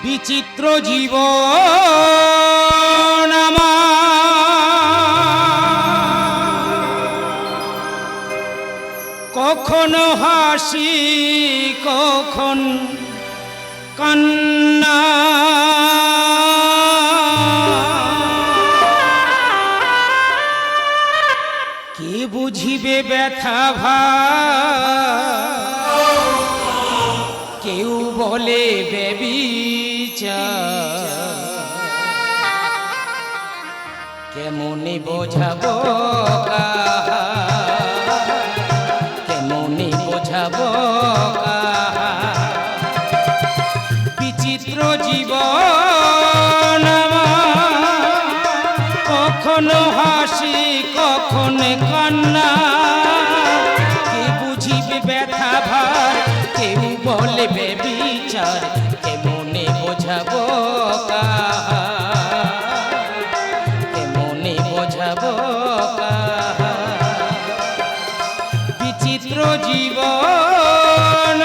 বিচিত্র জীবন কখনো হাসি কখন কান্না কে বুঝিবে ব্যথা কেউ বলে বেবিচার কেমনে বোঝাবো কেমনে বোঝাবো বিচিত্র জীবন কখনো হাসি কখন কান্না কে বুঝিবে ব্যথা ভার কেউ বলে বেবিচার কেমনে বোঝাবো কেমনে বোঝাবো বিচিত্র জীবন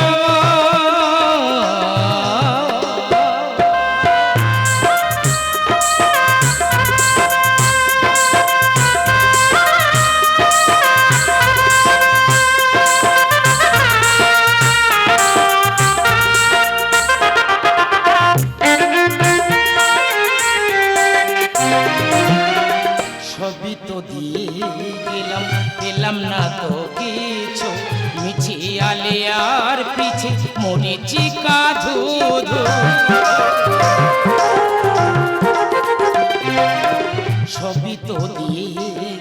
সবই তো দিয়ে গেলাম পেলাম না তো কিছু মিছিয়ালে আর পিছে মরেছি কাঁধু সবই তো দিয়ে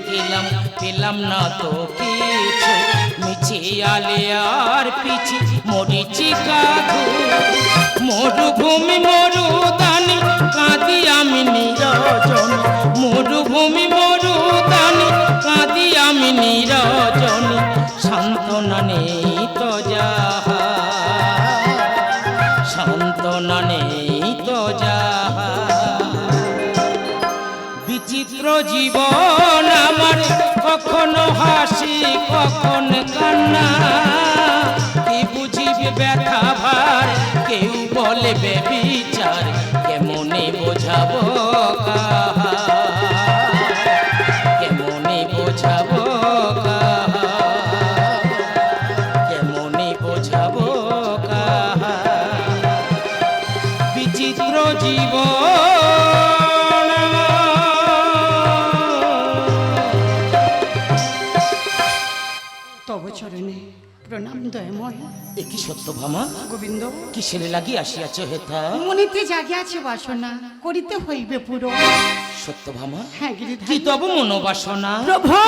গেলাম পেলাম না তো কিছু মিছিয়ালে আর পিছে মরেছি কাঁধু মরুভূমি মরুদানি কাঁদি আমি নিরজন মরুভূমি মরুদানি কাঁদি আমি নিরজন সান্ত্বনা নেই তো যাহা সান্ত্বনা নেই তো যাহা বিচিত্র জীবন আমার কখনো হাসি কখন কান্না কে বুঝিবে ব্যথা ভার কেউ বলে বেবিচার কেমনে বোঝাবো কেমনে বোঝাবো কেমনে বোঝাবো বিচিত্র জীবন তব চরণে প্রণাম দয়ময়। একই সত্য ভামা গোবিন্দ কিসের লাগি আসিয়াছ হেথা মনিতে জাগিয়াছে বাসনা করিতে হইবে পুরো। সত্য ভামা হ্যাঁ কি গিরিধারী তব মনোবাসনা প্রভু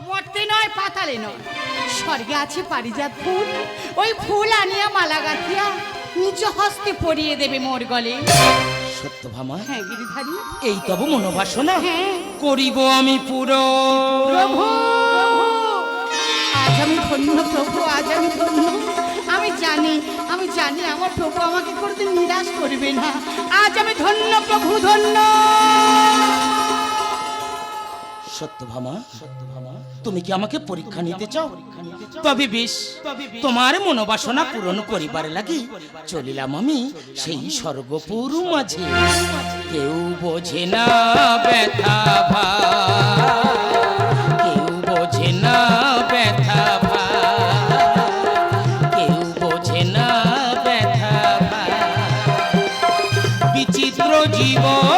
মরতে নয় পাতালে নয় স্বর্গে আছে পারিজাত ফুল ওই ফুল আনিয়া মালা গাঁথিয়া নিজ হস্তে পরিয়ে দেবে মোর গলে। সত্য ভামা হ্যাঁ গিরিধারী এই তব মনোবাসনা হ্যাঁ করিব আমি পুরো। প্রভু আজ আমি ধন্য প্রভু আজ আমি ধন্য আমি জানি আমার প্রভু আমাকে কোনোদিন নিরাশ করবে না। আজ আমি ধন্য প্রভু ধন্য। সত্য ভামা তুমি কি আমাকে পরীক্ষা নিতে চাও? তবে বেশ তোমার মনোবাসনা পূরণ করিবার লাগি চলিলাম আমি সেই স্বর্গপুর মাঝে। কেউ বোঝে না ব্যথা কেউ বোঝে না ব্যথা কেউ বোঝে না ব্যথা বিচিত্র জীবন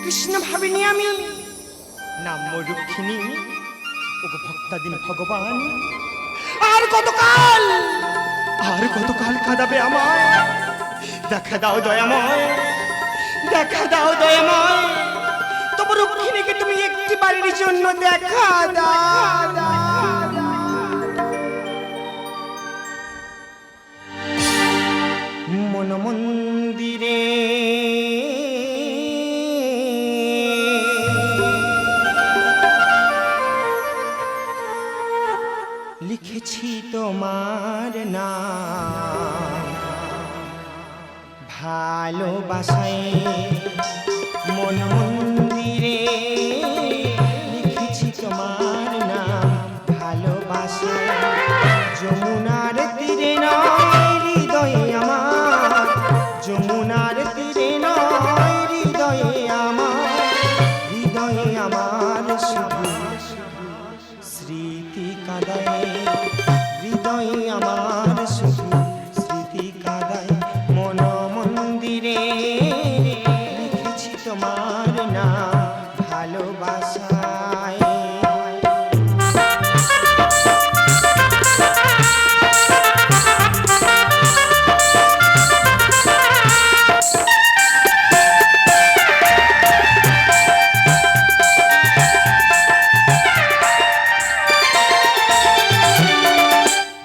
কৃষ্ণ ভাবিনি আমি নাম রক্ষিণী ওগো ভক্তাদিন ভগবান আর কতকাল কাঁদাবে আমায়। দেখা দাও দয়াময় দেখা দাও দয়াময় তবু রক্ষিণীকে তুমি একটি বাড়ির জন্য দেখা দাও। মন মন্দিরে লিখেছি তোমার নাম ভালোবাসায় মন মন্দিরে লিখেছি তোমার নাম। ভালোবাসায় যমুনার তীরে নয় হৃদয়ে আমার, যমুনার তীরে নয় হৃদয়ে আমার, হৃদয়ে আমার শুধু স্মৃতি কাঁদায়, হৃদয়ে আমার শুধু স্মৃতি কাঁদায়। মন মন্দিরে লিখেছি তোমার নাম। ভালোবাসায়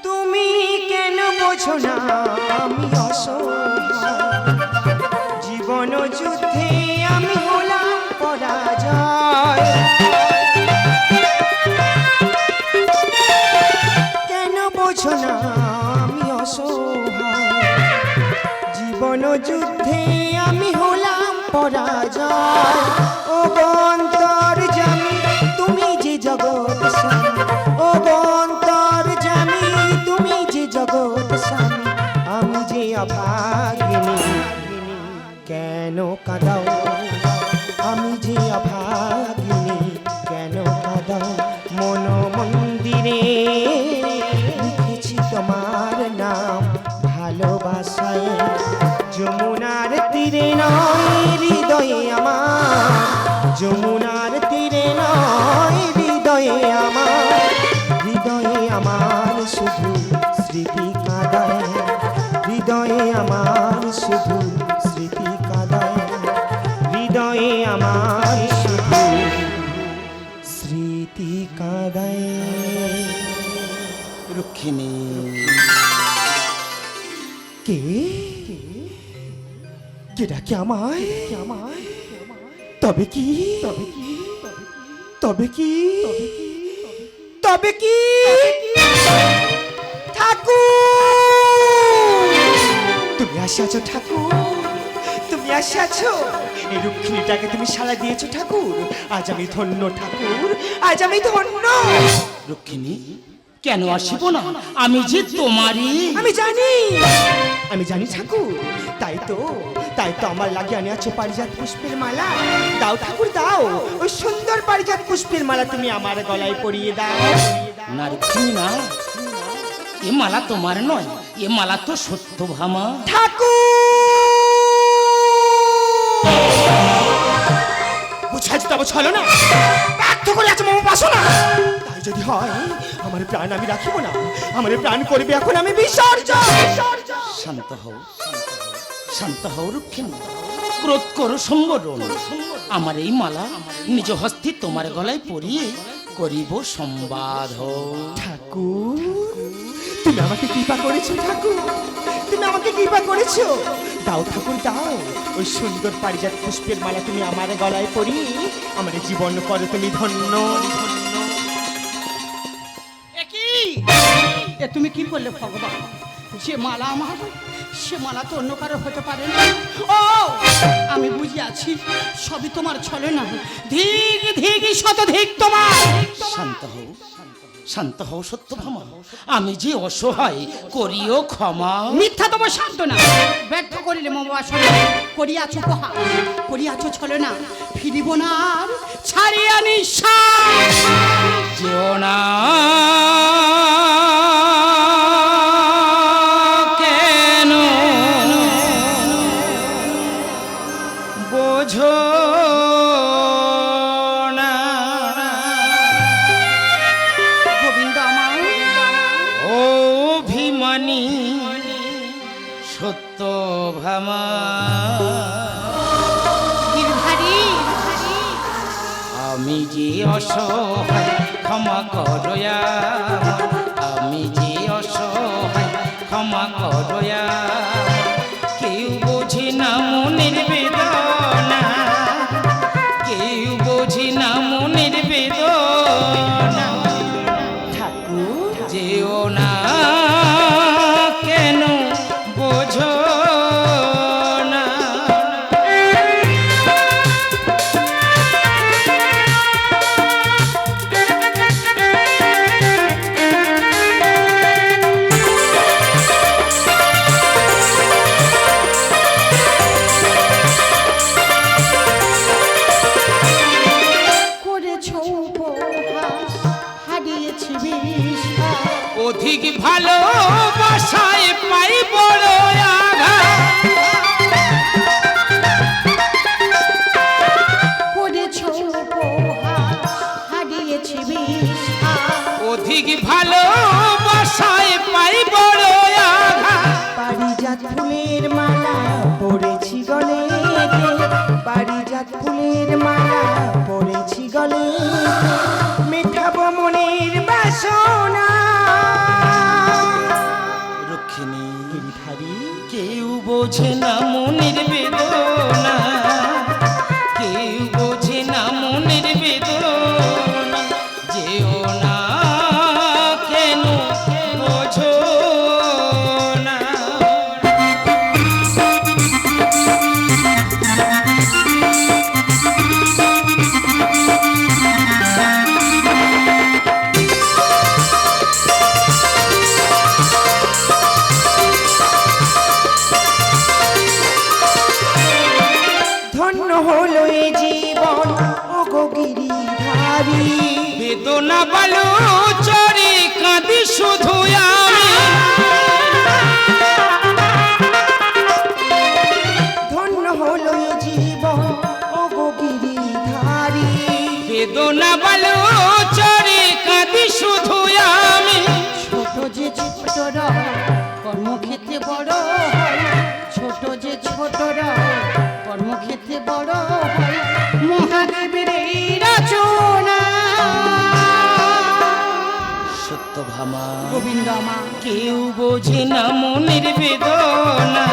তুমি কেন বোঝো না আমি অসহায়, জীবন যুদ্ধে আমি হলাম পরাজয়। কেন বোঝো না আমি অসহায়, জীবন যুদ্ধে আমি হলাম পরাজয়। ও অন্তর জানি তুমি যে জগৎ স্বামী, ও অন্তর জানি তুমি যে জগৎ স্বামী, আমি যে অভাগিনী কেন কাঁদাও, আমি যে অভাগিনী কেন কাঁদাও। মন মন্দিরে লিখেছি তোমার নাম। ভালোবাসায় যমুনার তীরে নয় হৃদয়ে আমার, যমুনার তীরে নয় হৃদয়ে আমার, হৃদয়ে আমার শুধু স্মৃতি কাঁদায়, হৃদয়ে আমার শুধু স্মৃতি কাঁদায়, হৃদয়ে আমার শুধু স্মৃতি কাঁদায়। রুক্মিণী, কে কে ডাকে আমায়? তবে কি তবে কি তবে কি তবে কি ঠাকুর, তুমি আসিয়াছো ঠাকুর, তুমি আসিয়াছো। এই রুক্মিণীটাকে তুমি সাড়া দিয়েছো ঠাকুর। আজ আমি ধন্য ঠাকুর, আজ আমি ধন্য। রুক্মিণী, কেন আসিব না? আমি যে তোমারই। আমি জানি ঠাকুর। তাই তো আমার লাগে আনিয়াছো পারিজাত পুষ্পের মালা। দাও ঠাকুর দাও, ওই সুন্দর পারিজাত পুষ্পের মালা তুমি আমার গলায় পরিয়ে দাও। না রুক্মিণী না, এ মালা তোমার নয়, এ মালা তো সত্যভামা। ঠাকুর বুঝাচ্ছি তবে ছলো না, ব্যর্থ করে আছে মম বাসনা। তাই যদি হয় আমার প্রাণ আমি রাখিব না, আমার প্রাণ করবে এখন আমি বিসর্জন। শান্ত হও, শান্ত হও রুক্মিণী, ক্রোধ করো সংবরণ। আমার এই মালা নিজ হস্তে তোমার গলায় পরিয়ে করিব সংবাদ। ঠাকুর তুমি আমাকে কৃপা করেছো ঠাকুর, তুমি আমাকে কৃপা করেছো। দাও ঠাকুর দাও, ওই সুন্দর পারিজাত পুষ্পের মালা তুমি আমার গলায় পরি, আমার জীবন করো তুমি ধন্য। এ তুমি কি করলে ভগবান? যে মালা আমার, সে মালা তো অন্য কারো হতে পারে না। ও আমি বুঝিয়াছি, সবই তোমার ছলে না। ধিক ধিক শতধিক তোমার। শান্ত হও, শান্ত হও সত্যভামা, আমি যে অসহায়, করিও ক্ষমা। মিথ্যা তোমার শান্ত না, ব্যর্থ করিলে মম বাসনা। করিয়াছ উপহার, করিয়াছ ছলে না, ফিরিব না আর ছাড়িয়া নিঃশ্বাস। যেও না কেন বোঝো না, গোবিন্দ আমার অভিমানী সত্যভামা। গিরধারী, আমি যে অসহায় ক্ষমা করয়া, আমি যে অসহায় ক্ষমা করয়া। কেউ বোঝে না মনের বেদনা, কেউ বোঝে না মনের বেদনা। ঠাকুর যেও না কেন বোঝো ফুলের মালা পড়েছি গলে, মেটাবো মনের বাসনা। রক্ষিণী গিরিধারী কেউ বোঝে না মনের বেদনা, কেউ বোঝে না মনের বেদনা, যেও না কেন বোঝো না। ধন্য হলো এ জীবন ওগো গিরিধারী। বেদনা বলো চরে কাঁদি শুধু আমি, ধন্য হলো এ জীবন ওগো গিরিধারী। বেদনা বলো চরে কাঁদি শুধু আমি। ছোট যে ছোটরা কর্মক্ষেত্রে বড় হয়, ছোট যে ছোটরা কর্মক্ষেত্রে বড় হয়, মহাদেবের এই রচনা। সত্যভামা গোবিন্দ আমার কেউ বোঝে না মনের বেদনা,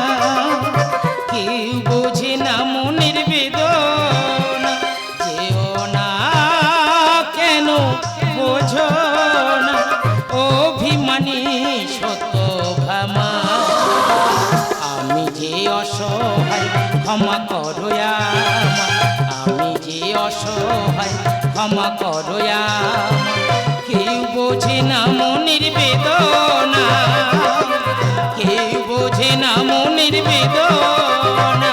কেউ বোঝে না মনের বেদনা, যেও না কেন বোঝো না অভিমানী সত্যভামা। আমি যে অসহায় ক্ষমা করো আমায়, আমি যে অসহায় ক্ষমা করো আমায়। কেউ বোঝে না মনের বেদনা, কেউ বোঝে না মনের বেদনা।